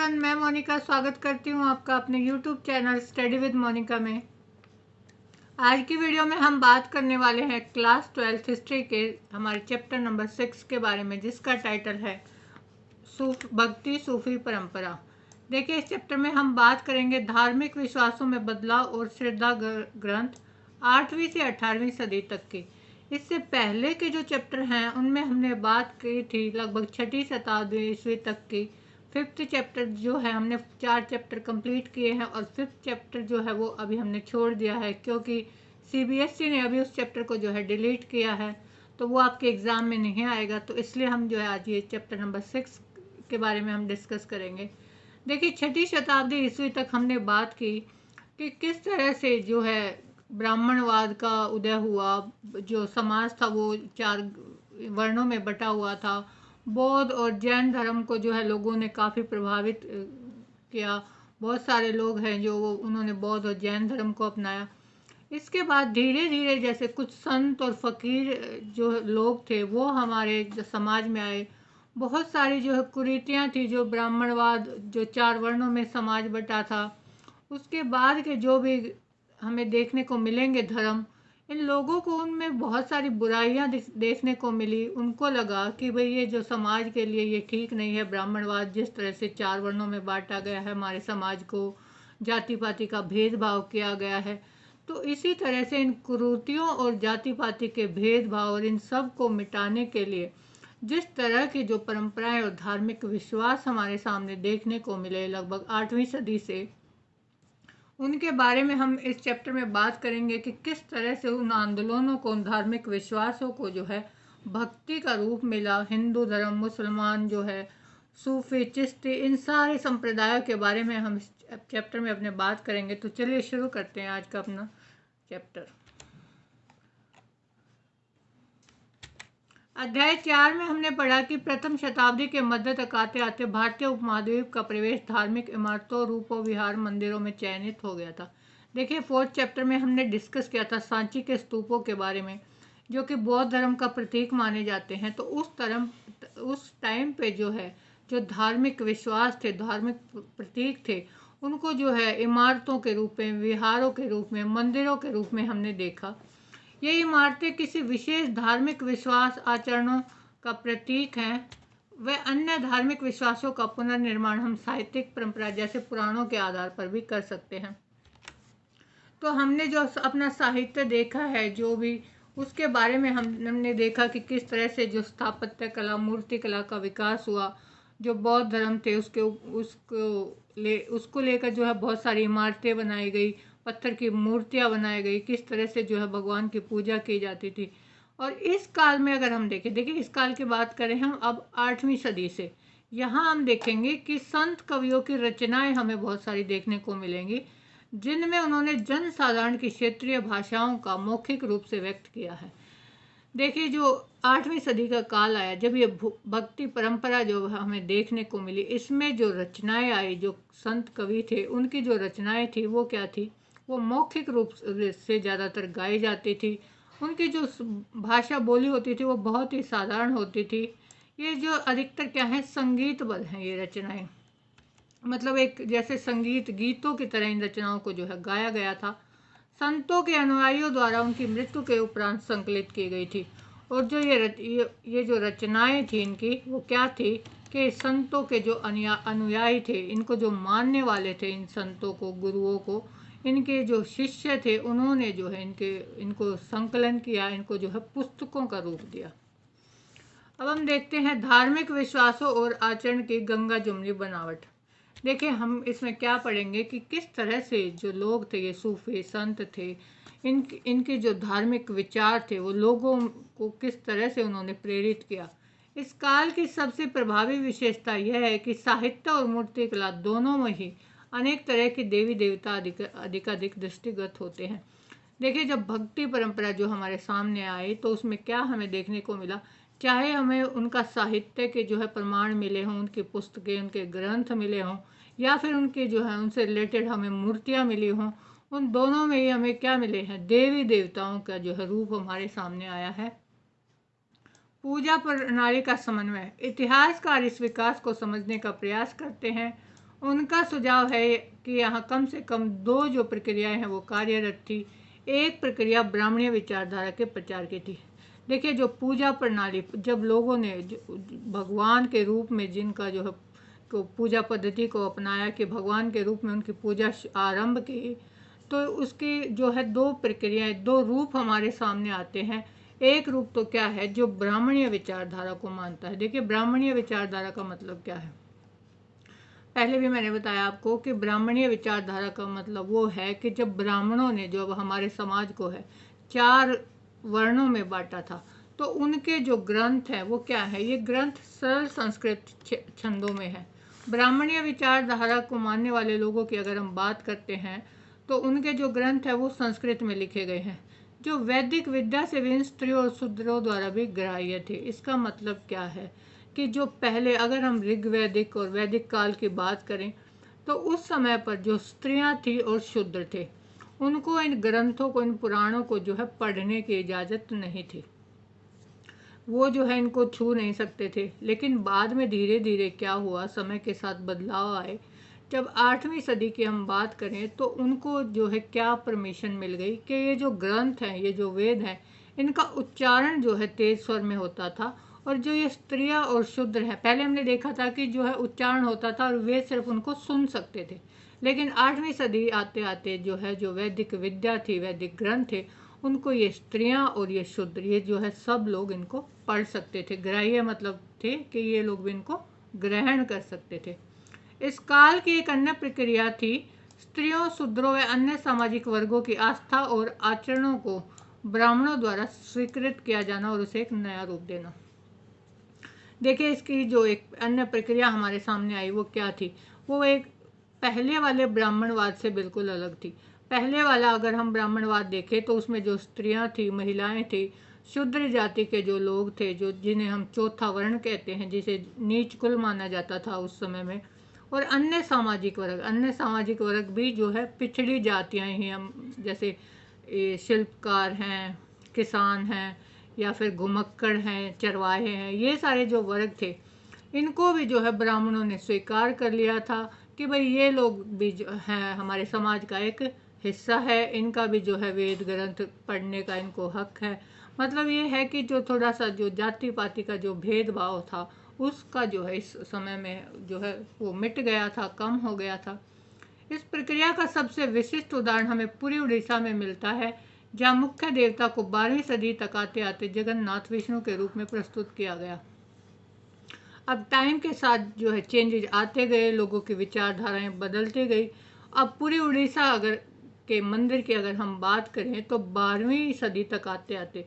Everyone, मैं मोनिका स्वागत करती हूँ आपका अपने YouTube channel study with Monika में। आज की वीडियो में हम बात करने वाले हैं क्लास 12th हिस्ट्री के हमारे चैप्टर नंबर 6 के बारे में, जिसका टाइटल है भक्ति सूफी परंपरा। देखिए, इस चैप्टर में हम बात करेंगे धार्मिक विश्वासों में बदलाव और श्रद्धा ग्रंथ 8वीं से 18वीं सदी तक की। इससे पहले के जो चैप्टर हैं उनमें हमने बात की थी लगभग 6वीं शताब्दी ईस्वी तक की। 5th चैप्टर जो है हमने 4 चैप्टर कंप्लीट किए हैं और 5th चैप्टर जो है वो अभी हमने छोड़ दिया है, क्योंकि CBSE ने अभी उस चैप्टर को जो है डिलीट किया है, तो वो आपके एग्ज़ाम में नहीं आएगा। तो इसलिए हम जो है आज ये चैप्टर नंबर 6 के बारे में हम डिस्कस करेंगे। देखिए, 6वीं शताब्दी ईस्वी तक हमने बात की कि किस तरह से जो है ब्राह्मणवाद का उदय हुआ। जो समाज था वो 4 वर्णों में बटा हुआ था। बौद्ध और जैन धर्म को जो है लोगों ने काफ़ी प्रभावित किया। बहुत सारे लोग हैं जो उन्होंने बौद्ध और जैन धर्म को अपनाया। इसके बाद धीरे धीरे जैसे कुछ संत और फकीर जो लोग थे वो हमारे समाज में आए। बहुत सारी जो है कुरीतियाँ थी, जो ब्राह्मणवाद, जो 4 वर्णों में समाज बटा था, उसके बाद के जो भी हमें देखने को मिलेंगे धर्म, इन लोगों को उनमें बहुत सारी बुराइयां देखने को मिली। उनको लगा कि भाई ये जो समाज के लिए ये ठीक नहीं है, ब्राह्मणवाद जिस तरह से 4 वर्णों में बांटा गया है, हमारे समाज को जाति पाति का भेदभाव किया गया है। तो इसी तरह से इन कुरीतियों और जाति पाति के भेदभाव और इन सब को मिटाने के लिए जिस तरह की जो परंपराएं और धार्मिक विश्वास हमारे सामने देखने को मिले लगभग 8वीं सदी से, उनके बारे में हम इस चैप्टर में बात करेंगे कि किस तरह से उन आंदोलनों को, उन धार्मिक विश्वासों को जो है भक्ति का रूप मिला। हिंदू धर्म, मुसलमान जो है, सूफी, चिश्ती, इन सारे संप्रदायों के बारे में हम इस चैप्टर में अपने बात करेंगे। तो चलिए शुरू करते हैं आज का अपना चैप्टर। अध्याय 4 में हमने पढ़ा कि प्रथम शताब्दी के मध्य तक आते आते भारतीय उपमहाद्वीप का प्रवेश धार्मिक इमारतों, रूपों, विहार, मंदिरों में चयनित हो गया था। देखिए, 4th चैप्टर में हमने डिस्कस किया था सांची के स्तूपों के बारे में, जो कि बौद्ध धर्म का प्रतीक माने जाते हैं। तो उस टाइम पे जो है जो धार्मिक विश्वास थे, धार्मिक प्रतीक थे, उनको जो है इमारतों के रूप में, विहारों के रूप में, मंदिरों के रूप में हमने देखा। ये इमारतें किसी विशेष धार्मिक विश्वास आचरणों का प्रतीक हैं। व अन्य धार्मिक विश्वासों का पुनर्निर्माण हम साहित्यिक परंपरा जैसे पुराणों के आधार पर भी कर सकते हैं। तो हमने जो अपना साहित्य देखा है, जो भी उसके बारे में हमने देखा कि किस तरह से जो स्थापत्य कला, मूर्ति कला का विकास हुआ। जो बौद्ध धर्म थे उसको लेकर जो है बहुत सारी इमारतें बनाई गई, पत्थर की मूर्तियां बनाई गई, किस तरह से जो है भगवान की पूजा की जाती थी। और इस काल में अगर हम देखिए इस काल की बात करें हम अब 8वीं सदी से, यहाँ हम देखेंगे कि संत कवियों की रचनाएं हमें बहुत सारी देखने को मिलेंगी, जिनमें उन्होंने जन साधारण की क्षेत्रीय भाषाओं का मौखिक रूप से व्यक्त किया है। देखिए, जो 8वीं सदी का काल आया, जब ये भक्ति परंपरा जो हमें देखने को मिली, इसमें जो रचनाएं आई, जो संत कवि थे उनकी जो रचनाएं थी वो क्या थी, वो मौखिक रूप से ज़्यादातर गाई जाती थी। उनकी जो भाषा बोली होती थी वो बहुत ही साधारण होती थी। ये जो अधिकतर क्या है, संगीतबद्ध हैं ये रचनाएं, मतलब एक जैसे संगीत गीतों की तरह इन रचनाओं को जो है गाया गया था। संतों के अनुयायियों द्वारा उनकी मृत्यु के उपरांत संकलित की गई थी। और जो ये जो रचनाएं थी इनकी, वो क्या थी कि संतों के जो अनुयायी थे, इनको जो मानने वाले थे, इन संतों को, गुरुओं को, इनके जो शिष्य थे, उन्होंने जो है इनको संकलन किया, इनको जो है पुस्तकों का रूप दिया। अब हम देखते हैं धार्मिक विश्वासों और आचरण की गंगा जुमनी बनावट। देखिए, हम इसमें क्या पढ़ेंगे कि किस तरह से जो लोग थे, ये सूफी संत थे, इनके जो धार्मिक विचार थे वो लोगों को किस तरह से उन्होंने प्रेरित किया। इस काल की सबसे प्रभावी विशेषता यह है कि साहित्य और मूर्तिकला दोनों में ही अनेक तरह के देवी देवता अधिकाधिक दृष्टिगत होते हैं। देखिए, जब भक्ति परंपरा जो हमारे सामने आई तो उसमें क्या हमें देखने को मिला, चाहे हमें उनका साहित्य के जो है प्रमाण मिले हों, उनकी पुस्तकें, उनके ग्रंथ मिले हों, या फिर उनके जो है उनसे रिलेटेड हमें मूर्तियाँ मिली हों, उन दोनों में ही हमें क्या मिले हैं, देवी देवताओं का जो है रूप हमारे सामने आया है। पूजा प्रणाली का समन्वय। इतिहासकार इस विकास को समझने का प्रयास करते हैं उनका सुझाव है कि यहाँ कम से कम 2 जो प्रक्रियाएं हैं वो कार्यरत थी। एक प्रक्रिया ब्राह्मणीय विचारधारा के प्रचार की थी। देखिए, जो पूजा प्रणाली, जब लोगों ने भगवान के रूप में जिनका जो है को पूजा पद्धति को अपनाया कि भगवान के रूप में उनकी पूजा आरंभ की, तो उसकी जो है 2 प्रक्रियाएं, 2 रूप हमारे सामने आते हैं। एक रूप तो क्या है, जो ब्राह्मणीय विचारधारा को मानता है। देखिए, ब्राह्मणीय विचारधारा का मतलब क्या है। पहले भी मैंने बताया आपको कि ब्राह्मणीय विचारधारा का मतलब वो है कि जब ब्राह्मणों ने जो हमारे समाज को है 4 वर्णों में बांटा था, तो उनके जो ग्रंथ हैं वो क्या है, ये ग्रंथ सरल संस्कृत छंदों में है। ब्राह्मणीय विचारधारा को मानने वाले लोगों की अगर हम बात करते हैं तो उनके जो ग्रंथ है वो संस्कृत में लिखे गए हैं, जो वैदिक विद्या से भी स्त्रियों और शूद्रों द्वारा भी ग्राह्य थे। इसका मतलब क्या है कि जो पहले, अगर हम ऋग्वैदिक और वैदिक काल की बात करें, तो उस समय पर जो स्त्रियां थी और शूद्र थे, उनको इन ग्रंथों को, इन पुराणों को जो है पढ़ने की इजाज़त नहीं थी। वो जो है इनको छू नहीं सकते थे। लेकिन बाद में धीरे धीरे क्या हुआ, समय के साथ बदलाव आए। जब 8वीं सदी की हम बात करें तो उनको जो है क्या परमिशन मिल गई कि ये जो ग्रंथ हैं, ये जो वेद हैं, इनका उच्चारण जो है तेज स्वर में होता था। और जो ये स्त्रियां और शूद्र हैं, पहले हमने देखा था कि जो है उच्चारण होता था और वे सिर्फ उनको सुन सकते थे। लेकिन 8वीं सदी आते आते जो है, जो वैदिक विद्या थी, वैदिक ग्रंथ थे, उनको ये स्त्रियां और ये शूद्र, ये जो है सब लोग इनको पढ़ सकते थे। ग्राह्य मतलब थे कि ये लोग भी इनको ग्रहण कर सकते थे। इस काल की एक अन्य प्रक्रिया थी स्त्रियों, शूद्रों व अन्य सामाजिक वर्गों की आस्था और आचरणों को ब्राह्मणों द्वारा स्वीकृत किया जाना और उसे एक नया रूप देना। देखिए, इसकी जो एक अन्य प्रक्रिया हमारे सामने आई वो क्या थी, वो एक पहले वाले ब्राह्मणवाद से बिल्कुल अलग थी। पहले वाला अगर हम ब्राह्मणवाद देखें तो उसमें जो स्त्रियां थी, महिलाएं थी, शूद्र जाति के जो लोग थे, जो जिन्हें हम चौथा वर्ण कहते हैं, जिसे नीच कुल माना जाता था उस समय में, और अन्य सामाजिक वर्ग, अन्य सामाजिक वर्ग भी जो है पिछड़ी जातियां ही, हम जैसे शिल्पकार हैं, किसान हैं, या फिर घुमक्कड़ हैं, चरवाहे हैं, ये सारे जो वर्ग थे, इनको भी जो है ब्राह्मणों ने स्वीकार कर लिया था कि भाई ये लोग भी जो हैं हमारे समाज का एक हिस्सा है, इनका भी जो है वेद ग्रंथ पढ़ने का इनको हक है। मतलब ये है कि जो थोड़ा सा जो जाति पाति का जो भेदभाव था, उसका जो है इस समय में जो है वो मिट गया था, कम हो गया था। इस प्रक्रिया का सबसे विशिष्ट उदाहरण हमें पूरी उड़ीसा में मिलता है, जहाँ मुख्य देवता को 12वीं सदी तक आते आते जगन्नाथ विष्णु के रूप में प्रस्तुत किया गया। अब टाइम के साथ जो है चेंजेज आते गए, लोगों की विचारधाराएं बदलती गई। अब पूरी उड़ीसा अगर के मंदिर की अगर हम बात करें तो 12वीं सदी तक आते आते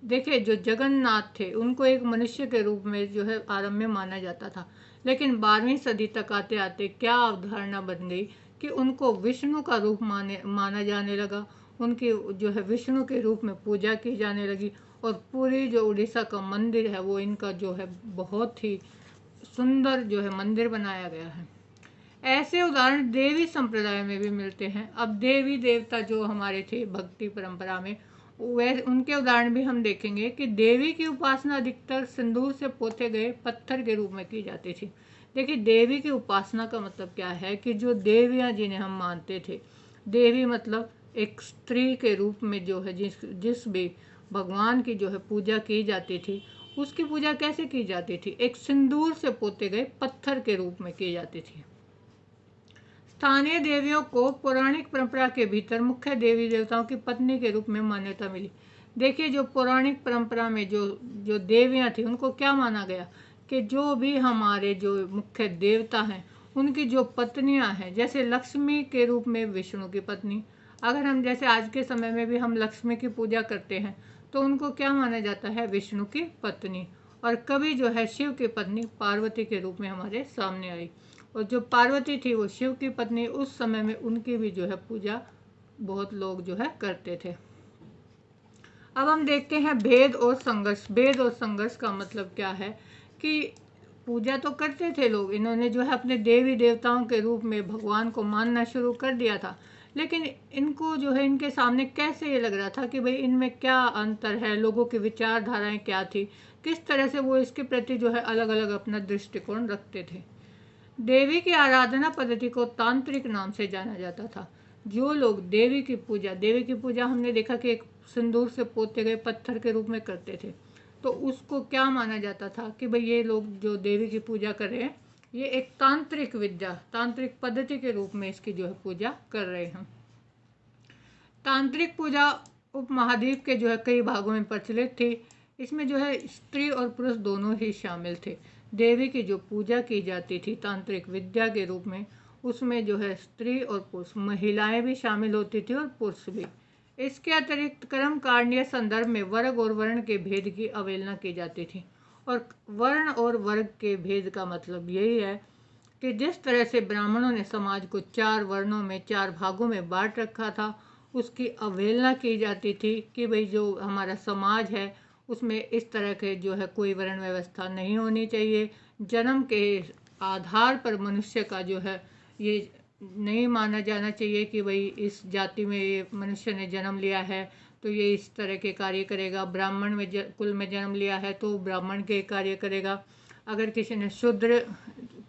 देखिए, जो जगन्नाथ थे उनको एक मनुष्य के रूप में जो है आरंभ में माना जाता था। लेकिन 12वीं सदी तक आते आते क्या अवधारणा बन गई कि उनको विष्णु का रूप माना जाने लगा। उनकी जो है विष्णु के रूप में पूजा की जाने लगी। और पूरी जो उड़ीसा का मंदिर है वो इनका जो है बहुत ही सुंदर जो है मंदिर बनाया गया है। ऐसे उदाहरण देवी संप्रदाय में भी मिलते हैं। अब देवी देवता जो हमारे थे भक्ति परंपरा में, वह उनके उदाहरण भी हम देखेंगे कि देवी की उपासना अधिकतर सिंदूर से पोते गए पत्थर के रूप में की जाती थी। देखिए, देवी की उपासना का मतलब क्या है कि जो देवियां जिन्हें हम मानते थे, देवी मतलब एक स्त्री के रूप में जो है जिस भी भगवान की जो है पूजा की जाती थी, उसकी पूजा कैसे की जाती थी, एक सिंदूर से पोते गए पत्थर के रूप में की जाती थी। स्थानीय देवियों को पौराणिक परंपरा के भीतर मुख्य देवी देवताओं की पत्नी के रूप में मान्यता मिली। देखिए, जो पौराणिक परंपरा में जो जो देवियां थी उनको क्या माना गया कि जो भी हमारे जो मुख्य देवता हैं उनकी जो पत्नियां हैं, जैसे लक्ष्मी के रूप में विष्णु की पत्नी, अगर हम जैसे आज के समय में भी हम लक्ष्मी की पूजा करते हैं तो उनको क्या माना जाता है, विष्णु की पत्नी। और कभी जो है शिव की पत्नी पार्वती के रूप में हमारे सामने आई। और जो पार्वती थी वो शिव की पत्नी, उस समय में उनकी भी जो है पूजा बहुत लोग जो है करते थे। अब हम देखते हैं भेद और संघर्ष। भेद और संघर्ष का मतलब क्या है कि पूजा तो करते थे लोग, इन्होंने जो है अपने देवी देवताओं के रूप में भगवान को मानना शुरू कर दिया था। लेकिन इनको जो है इनके सामने कैसे ये लग रहा था कि भाई इनमें क्या अंतर है, लोगों की विचारधाराएं क्या थी, किस तरह से वो इसके प्रति जो है अलग अलग अपना दृष्टिकोण रखते थे। देवी की आराधना पद्धति को तांत्रिक नाम से जाना जाता था। जो लोग देवी की पूजा हमने देखा कि एक सिंदूर से पोते गए पत्थर के रूप में करते थे, तो उसको क्या माना जाता था कि भाई ये लोग जो देवी की पूजा कर रहे हैं ये एक तांत्रिक विद्या, तांत्रिक पद्धति के रूप में इसकी जो है पूजा कर रहे हैं। तांत्रिक पूजा उपमहाद्वीप के जो है कई भागों में प्रचलित थी। इसमें जो है स्त्री और पुरुष दोनों ही शामिल थे। देवी की जो पूजा की जाती थी तांत्रिक विद्या के रूप में, उसमें जो है स्त्री और पुरुष, महिलाएं भी शामिल होती थी और पुरुष भी। इसके अतिरिक्त कर्मकांडीय संदर्भ में वर्ग और वर्ण के भेद की अवहेलना की जाती थी। और वर्ण और वर्ग के भेद का मतलब यही है कि जिस तरह से ब्राह्मणों ने समाज को 4 वर्णों में 4 भागों में बांट रखा था, उसकी अवहेलना की जाती थी कि भाई जो हमारा समाज है उसमें इस तरह के जो है कोई वर्ण व्यवस्था नहीं होनी चाहिए। जन्म के आधार पर मनुष्य का जो है ये नहीं माना जाना चाहिए कि भाई इस जाति में ये मनुष्य ने जन्म लिया है तो ये इस तरह के कार्य करेगा। ब्राह्मण में कुल में जन्म लिया है तो ब्राह्मण के कार्य करेगा। अगर किसी ने शूद्र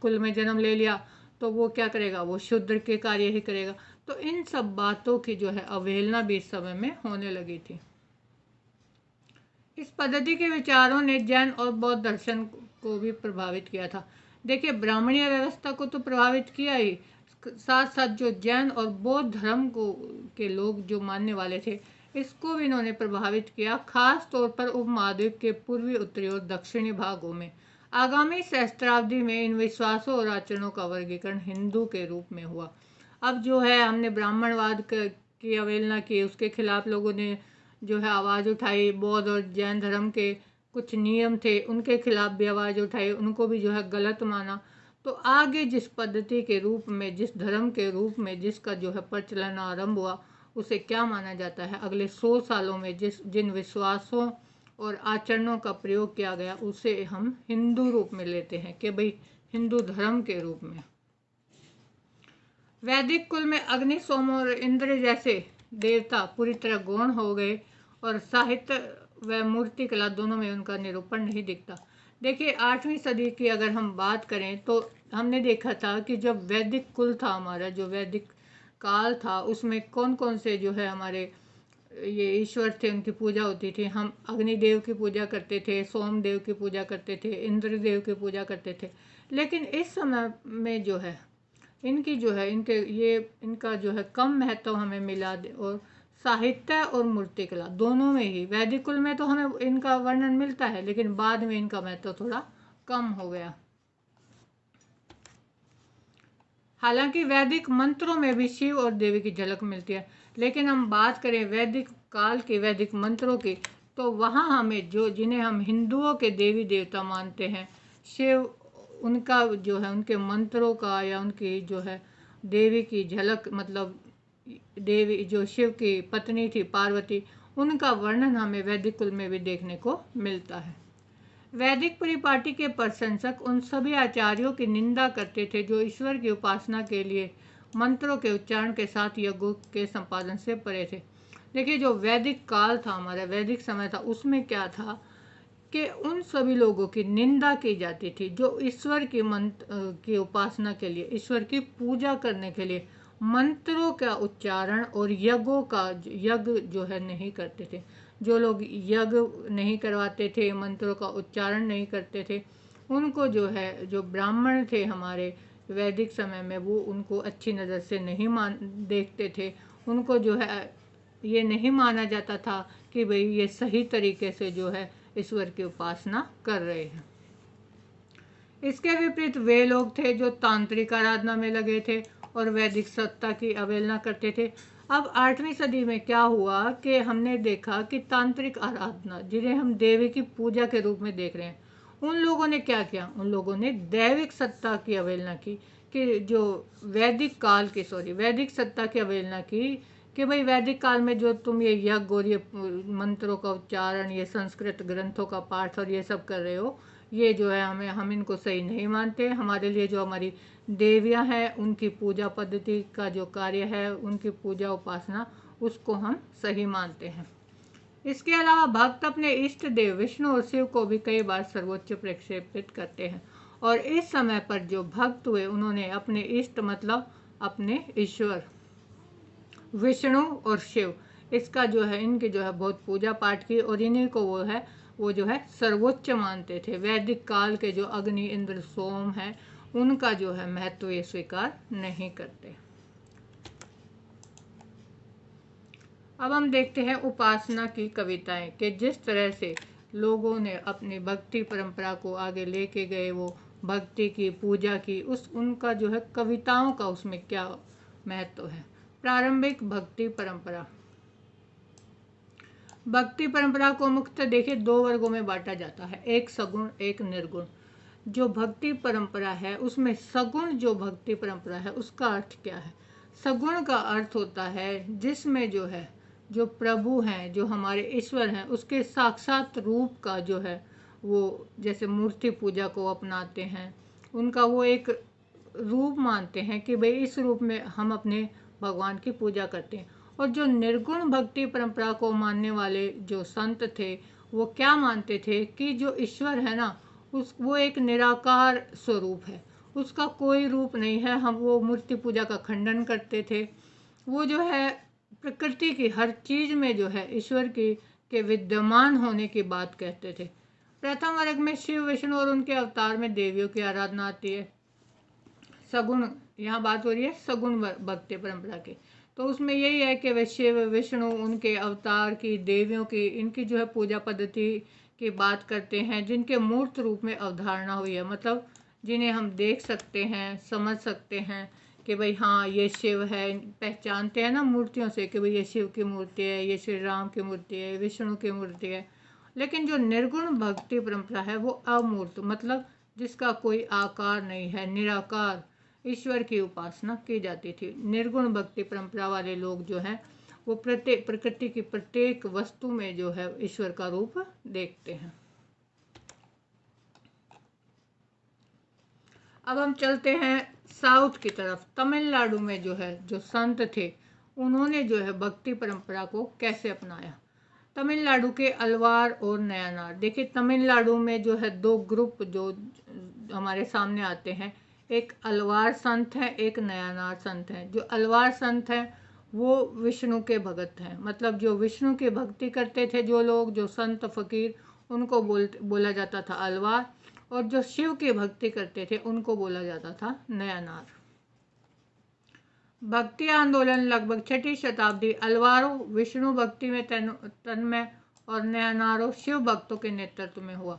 कुल में जन्म ले लिया तो वो क्या करेगा, वो शूद्र के कार्य ही करेगा। तो इन सब बातों की जो है अवहेलना भी इस समय में होने लगी थी। इस पद्धति के विचारों ने जैन और बौद्ध दर्शन को भी प्रभावित किया था। देखिए, ब्राह्मणीय व्यवस्था को तो प्रभावित किया ही, साथ साथ जो जैन और बौद्ध धर्म को के लोग जो मानने वाले थे इसको भी इन्होंने प्रभावित किया, खास तौर पर उपमहाद्वीप के पूर्वी, उत्तरी और दक्षिणी भागों में। आगामी सहस्त्राब्दी में इन विश्वासों और आचरणों का वर्गीकरण हिंदू के रूप में हुआ। अब जो है हमने ब्राह्मणवाद की अवहेलना की, उसके खिलाफ लोगों ने जो है आवाज़ उठाई। बौद्ध और जैन धर्म के कुछ नियम थे उनके खिलाफ भी आवाज़ उठाई, उनको भी जो है गलत माना। तो आगे जिस पद्धति के रूप में, जिस धर्म के रूप में जिसका जो है प्रचलन आरंभ हुआ, उसे क्या माना जाता है, अगले 100 सालों में जिन विश्वासों और आचरणों का प्रयोग किया गया उसे हम हिंदू रूप में लेते हैं कि भाई हिंदू धर्म के रूप में। वैदिक कुल में अग्नि, सोम और इंद्र जैसे देवता पूरी तरह गौण हो गए और साहित्य व मूर्ति कला दोनों में उनका निरूपण नहीं दिखता। देखिए, 8वीं सदी की अगर हम बात करें तो हमने देखा था कि जब वैदिक कुल था, हमारा जो वैदिक काल था, उसमें कौन कौन से जो है हमारे ये ईश्वर थे, उनकी पूजा होती थी। हम अग्निदेव की पूजा करते थे, सोमदेव की पूजा करते थे, इंद्रदेव की पूजा करते थे। लेकिन इस समय में जो है इनकी जो है इनका जो है कम महत्व हमें मिला। और साहित्य और मूर्तिकला दोनों में ही, वैदिक कुल में तो हमें इनका वर्णन मिलता है लेकिन बाद में इनका महत्व थोड़ा कम हो गया। हालांकि वैदिक मंत्रों में भी शिव और देवी की झलक मिलती है, लेकिन हम बात करें वैदिक काल के वैदिक मंत्रों की तो वहाँ हमें जिन्हें हम हिंदुओं के देवी देवता मानते हैं, शिव, उनका जो है उनके मंत्रों का या उनकी जो है देवी की झलक, मतलब देवी जो शिव की पत्नी थी पार्वती, उनका वर्णन हमें वैदिक कुल में भी देखने को मिलता है। वैदिक परिपाटी के प्रशंसक उन सभी आचार्यों की निंदा करते थे जो ईश्वर की उपासना के लिए मंत्रों के उच्चारण के साथ यज्ञों के संपादन से परे थे। देखिए, जो वैदिक काल था, हमारा वैदिक समय था, उसमें क्या था कि उन सभी लोगों की निंदा की जाती थी जो ईश्वर की की उपासना के लिए, ईश्वर की पूजा करने के लिए मंत्रों का उच्चारण और यज्ञ जो है नहीं करते थे। जो लोग यज्ञ नहीं करवाते थे, मंत्रों का उच्चारण नहीं करते थे, उनको जो है, जो ब्राह्मण थे हमारे वैदिक समय में, वो उनको अच्छी नज़र से नहीं देखते थे। उनको जो है ये नहीं माना जाता था कि भाई ये सही तरीके से जो है ईश्वर की उपासना कर रहे हैं। इसके विपरीत वे लोग थे जो तांत्रिक आराधना में लगे थे और वैदिक सत्ता की अवहेलना करते थे। अब 8वीं सदी में क्या हुआ कि हमने देखा कि तांत्रिक आराधना, जिन्हें हम देवी की पूजा के रूप में देख रहे हैं, उन लोगों ने क्या किया, उन लोगों ने दैविक सत्ता की अवहेलना की, कि जो वैदिक सत्ता की अवहेलना की कि भाई वैदिक काल में जो तुम ये यज्ञ और ये मंत्रों का उच्चारण, ये संस्कृत ग्रंथों का पाठ और ये सब कर रहे हो, ये जो है हम इनको सही नहीं मानते। हमारे लिए जो हमारी देवियां हैं उनकी पूजा पद्धति का जो कार्य है, उनकी पूजा उपासना, उसको हम सही मानते हैं। इसके अलावा भक्त अपने इष्ट देव विष्णु और शिव को भी कई बार सर्वोच्च प्रक्षेपित करते हैं और इस समय पर जो भक्त हुए उन्होंने अपने इष्ट मतलब अपने ईश्वर विष्णु और शिव, इसका जो है इनकी जो है बहुत पूजा पाठ की, और इन्हीं को वो जो है सर्वोच्च मानते थे। वैदिक काल के जो अग्नि इंद्र सोम है उनका जो है महत्व ये स्वीकार नहीं करते। अब हम देखते हैं उपासना की कविताएं कि जिस तरह से लोगों ने अपनी भक्ति परंपरा को आगे लेके गए, वो भक्ति की पूजा की, उनका जो है कविताओं का उसमें क्या महत्व है। प्रारंभिक भक्ति परंपरा। भक्ति परंपरा को मुख्यतः देखिए दो वर्गों में बांटा जाता है, एक सगुण एक निर्गुण। जो भक्ति परंपरा है उसमें सगुण जो भक्ति परंपरा है उसका अर्थ क्या है। सगुण का अर्थ होता है जिसमें जो है जो प्रभु हैं, जो हमारे ईश्वर हैं, उसके साक्षात रूप का जो है वो, जैसे मूर्ति पूजा को अपनाते हैं, उनका वो एक रूप मानते हैं कि भाई इस रूप में हम अपने भगवान की पूजा करते हैं। और जो निर्गुण भक्ति परंपरा को मानने वाले जो संत थे वो क्या मानते थे कि जो ईश्वर है ना वो एक निराकार स्वरूप है, उसका कोई रूप नहीं है। हम वो मूर्ति पूजा का खंडन करते थे। वो जो है प्रकृति की हर चीज में जो है ईश्वर की के विद्यमान होने की बात कहते थे। प्रथम वर्ग में शिव विष्णु और उनके अवतार में देवियों की आराधना आती है। सगुण, यहाँ बात हो रही है सगुण भक्ति परंपरा की, तो उसमें यही है कि वे शिव विष्णु उनके अवतार की, देवियों की, इनकी जो है पूजा पद्धति की बात करते हैं, जिनके मूर्त रूप में अवधारणा हुई है, मतलब जिन्हें हम देख सकते हैं, समझ सकते हैं कि भाई हाँ ये शिव है। पहचानते हैं ना मूर्तियों से कि भाई ये शिव की मूर्ति है, ये श्री राम की मूर्ति है, विष्णु की मूर्ति है। लेकिन जो निर्गुण भक्ति परंपरा है वो अमूर्त, मतलब जिसका कोई आकार नहीं है, निराकार ईश्वर की उपासना की जाती थी। निर्गुण भक्ति परंपरा वाले लोग जो हैं वो प्रकृति की प्रत्येक वस्तु में जो है ईश्वर का रूप देखते हैं। अब हम चलते हैं साउथ की तरफ। तमिलनाडु में जो है जो संत थे उन्होंने जो है भक्ति परंपरा को कैसे अपनाया। तमिलनाडु के अलवार और नयानार। देखिए तमिलनाडु में जो है दो ग्रुप जो हमारे सामने आते हैं, एक अलवार संत है, एक नयानार संत है। जो अलवार संत हैं वो विष्णु के भगत हैं, मतलब जो विष्णु की भक्ति करते थे जो लोग, जो संत फकीर, उनको बोला जाता था अलवार, और जो शिव की भक्ति करते थे उनको बोला जाता था नयानार। भक्ति आंदोलन लगभग 6ठी शताब्दी। अलवारों विष्णु भक्ति में तन्मय और नयानारों शिव भक्तों के नेतृत्व में हुआ।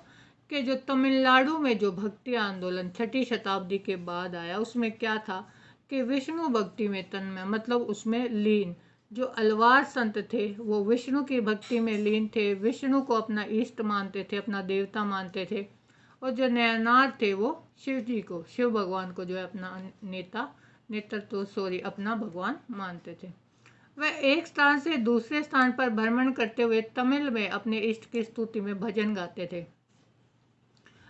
कि जो तमिलनाडु में जो भक्ति आंदोलन 6ठी शताब्दी के बाद आया उसमें क्या था कि विष्णु भक्ति में तन्मय, मतलब उसमें लीन। जो अलवार संत थे वो विष्णु की भक्ति में लीन थे, विष्णु को अपना इष्ट मानते थे, अपना देवता मानते थे। और जो नयानार थे वो शिव जी को, शिव भगवान को जो है अपना अपना भगवान मानते थे। वह एक स्थान से दूसरे स्थान पर भ्रमण करते हुए तमिल में अपने इष्ट की स्तुति में भजन गाते थे।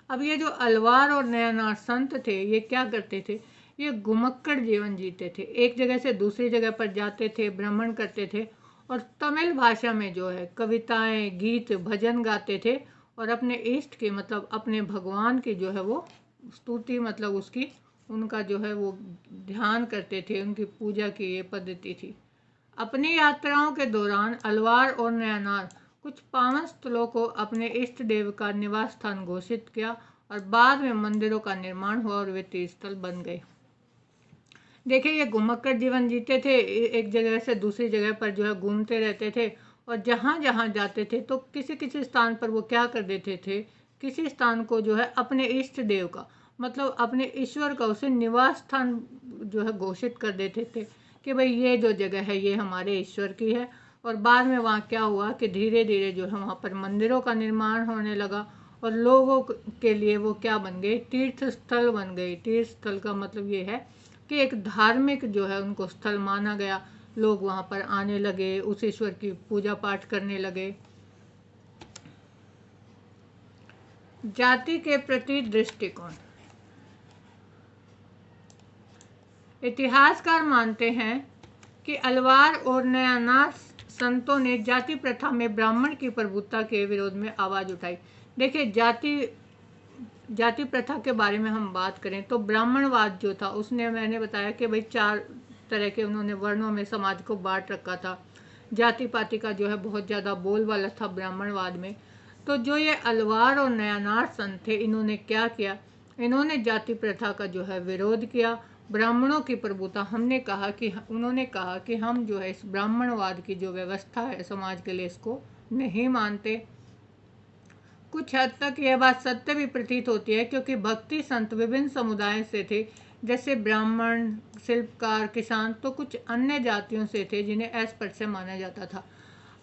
अब ये जो अलवार और नयानार संत थे ये क्या करते थे, ये घुमक्कड़ जीवन जीते थे, एक जगह से दूसरी जगह पर जाते थे, भ्रमण करते थे, और तमिल भाषा में जो है कविताएं, गीत, भजन गाते थे, और अपने इष्ट की, मतलब अपने भगवान की जो है वो स्तुति, मतलब उसकी उनका जो है वो ध्यान करते थे, उनकी पूजा की ये पद्धति थी। अपनी यात्राओं के दौरान अलवार और नयानार कुछ पावन स्थलों को अपने इष्ट देव का निवास स्थान घोषित किया, और बाद में मंदिरों का निर्माण हुआ और वे तीर्थस्थल बन गए। देखिए ये घुमक्कड़ जीवन जीते थे, एक जगह से दूसरी जगह पर जो है घूमते रहते थे, और जहाँ जहाँ जाते थे तो किसी किसी स्थान पर वो क्या कर देते थे, किसी स्थान को जो है अपने इष्ट देव का, मतलब अपने ईश्वर का, उसे निवास स्थान जो है घोषित कर देते थे कि भाई ये जो जगह है ये हमारे ईश्वर की है। और बाद में वहाँ क्या हुआ कि धीरे धीरे जो है वहाँ पर मंदिरों का निर्माण होने लगा, और लोगों के लिए वो क्या बन गए, तीर्थ स्थल बन गए। तीर्थ स्थल का मतलब ये है कि एक धार्मिक जो है उनको स्थल माना गया, लोग वहाँ पर आने लगे, उस ईश्वर की पूजा पाठ करने लगे। जाति के प्रति दृष्टिकोण। इतिहासकार मानते हैं कि अलवार और नयानार संतों ने जाति प्रथा में ब्राह्मण की प्रभुता के विरोध में आवाज उठाई। देखिए जाति जाति प्रथा के बारे में हम बात करें तो ब्राह्मणवाद जो था उसने, मैंने बताया कि भाई 4 तरह के उन्होंने वर्णों में समाज को बांट रखा था। जाति पाति का जो है बहुत ज़्यादा बोलबाला था ब्राह्मणवाद में। तो जो ये अलवार और नयानार संत थे, इन्होंने क्या किया, इन्होंने जाति प्रथा का जो है विरोध किया। ब्राह्मणों की प्रभुता, उन्होंने कहा कि हम जो है इस ब्राह्मणवाद की जो व्यवस्था है समाज के लिए, इसको नहीं मानते। कुछ हद तक यह बात सत्य भी प्रतीत होती है, क्योंकि भक्ति संत विभिन्न समुदायों से थे, जैसे ब्राह्मण, शिल्पकार, किसान, तो कुछ अन्य जातियों से थे जिन्हें अस्पृश्य माना जाता था।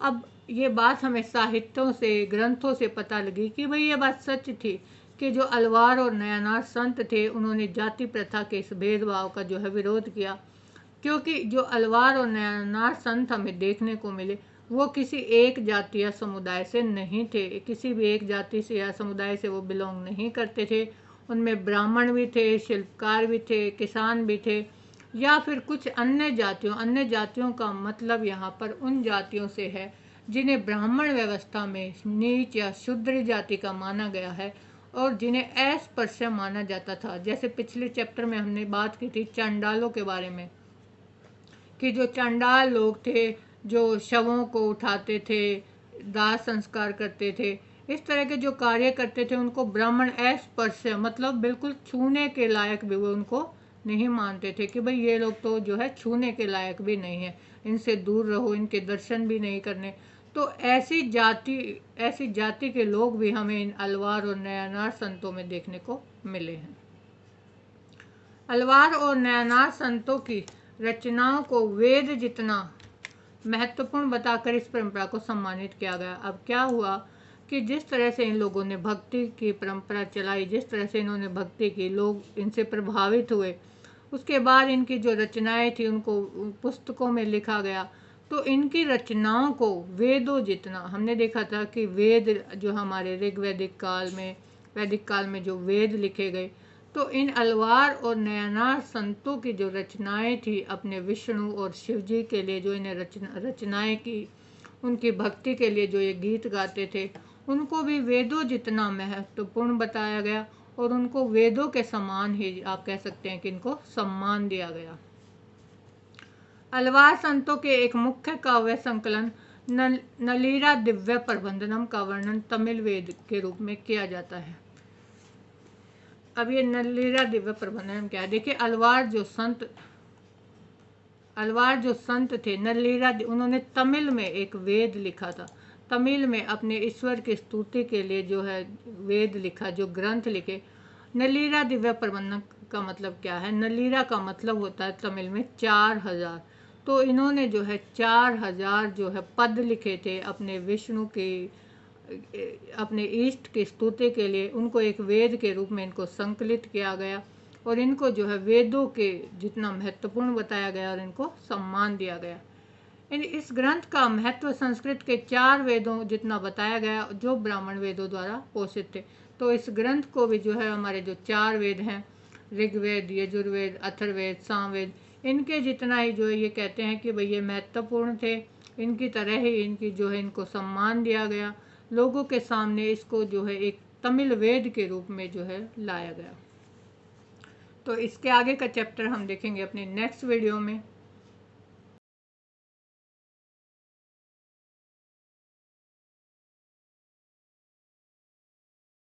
अब ये बात हमें साहित्यों से, ग्रंथों से पता लगी कि भाई ये बात सच थी कि जो अलवार और नयानार संत थे, उन्होंने जाति प्रथा के इस भेदभाव का जो है विरोध किया। क्योंकि जो अलवार और नयानार संत हमें देखने को मिले, वो किसी एक जाति या समुदाय से नहीं थे, किसी भी एक जाति से या समुदाय से वो बिलोंग नहीं करते थे। उनमें ब्राह्मण भी थे, शिल्पकार भी थे, किसान भी थे, या फिर कुछ अन्य जातियों का मतलब यहाँ पर उन जातियों से है जिन्हें ब्राह्मण व्यवस्था में नीच या शूद्र जाति का माना गया है और जिन्हें अस्पृश्य माना जाता था। जैसे पिछले चैप्टर में हमने बात की थी चंडालों के बारे में, कि जो चंडाल लोग थे, जो शवों को उठाते थे, दाह संस्कार करते थे, इस तरह के जो कार्य करते थे, उनको ब्राह्मण अस्पृश्य मतलब बिल्कुल छूने के लायक भी वो उनको नहीं मानते थे कि भाई ये लोग तो जो है छूने के लायक भी नहीं है, इनसे दूर रहो, इनके दर्शन भी नहीं करने। तो ऐसी जाति के लोग भी हमें इन अलवार और नयानार संतों में देखने को मिले हैं। अलवार और नयानार संतों की रचनाओं को वेद जितना महत्वपूर्ण बताकर इस परंपरा को सम्मानित किया गया। अब क्या हुआ कि जिस तरह से इन लोगों ने भक्ति की परंपरा चलाई, जिस तरह से इन्होंने भक्ति की, लोग इनसे प्रभावित हुए, उसके बाद इनकी जो रचनाएं थी उनको पुस्तकों में लिखा गया। तो इनकी रचनाओं को वेदों जितना, हमने देखा था कि वेद जो हमारे ऋग्वैदिक काल में, वैदिक काल में जो वेद लिखे गए, तो इन अलवार और नयानार संतों की जो रचनाएं थी अपने विष्णु और शिव जी के लिए, जो इन्हें रचनाएं की, उनकी भक्ति के लिए जो ये गीत गाते थे, उनको भी वेदों जितना महत्वपूर्ण बताया गया और उनको वेदों के समान ही आप कह सकते हैं कि इनको सम्मान दिया गया। अलवार संतों के एक मुख्य काव्य संकलन नलीरा दिव्य प्रबंधनम का वर्णन तमिल वेद के रूप में किया जाता है। अब ये नलीरा दिव्य प्रबंधनम क्या है, देखिए अलवार जो संत थे नलीरा, उन्होंने तमिल में एक वेद लिखा था। तमिल में अपने ईश्वर की स्तुति के लिए जो है वेद लिखा, जो ग्रंथ लिखे। नलीरा दिव्य प्रबंधन का मतलब क्या है, नलीरा का मतलब होता है तमिल में 4000। तो इन्होंने जो है 4000 जो है पद लिखे थे अपने विष्णु की, अपने इष्ट की स्तुति के लिए। उनको एक वेद के रूप में इनको संकलित किया गया और इनको जो है वेदों के जितना महत्वपूर्ण बताया गया और इनको सम्मान दिया गया। इस ग्रंथ का महत्व संस्कृत के 4 वेदों जितना बताया गया, जो ब्राह्मण वेदों द्वारा पोषित थे। तो इस ग्रंथ को भी जो है हमारे जो 4 वेद हैं, ऋग्वेद, यजुर्वेद, अथर्ववेद, सामवेद, इनके जितना ही जो है ये कहते हैं कि भाई ये महत्वपूर्ण थे, इनकी तरह ही इनकी जो है इनको सम्मान दिया गया। लोगों के सामने इसको जो है एक तमिल वेद के रूप में जो है लाया गया। तो इसके आगे का चैप्टर हम देखेंगे अपने नेक्स्ट वीडियो में।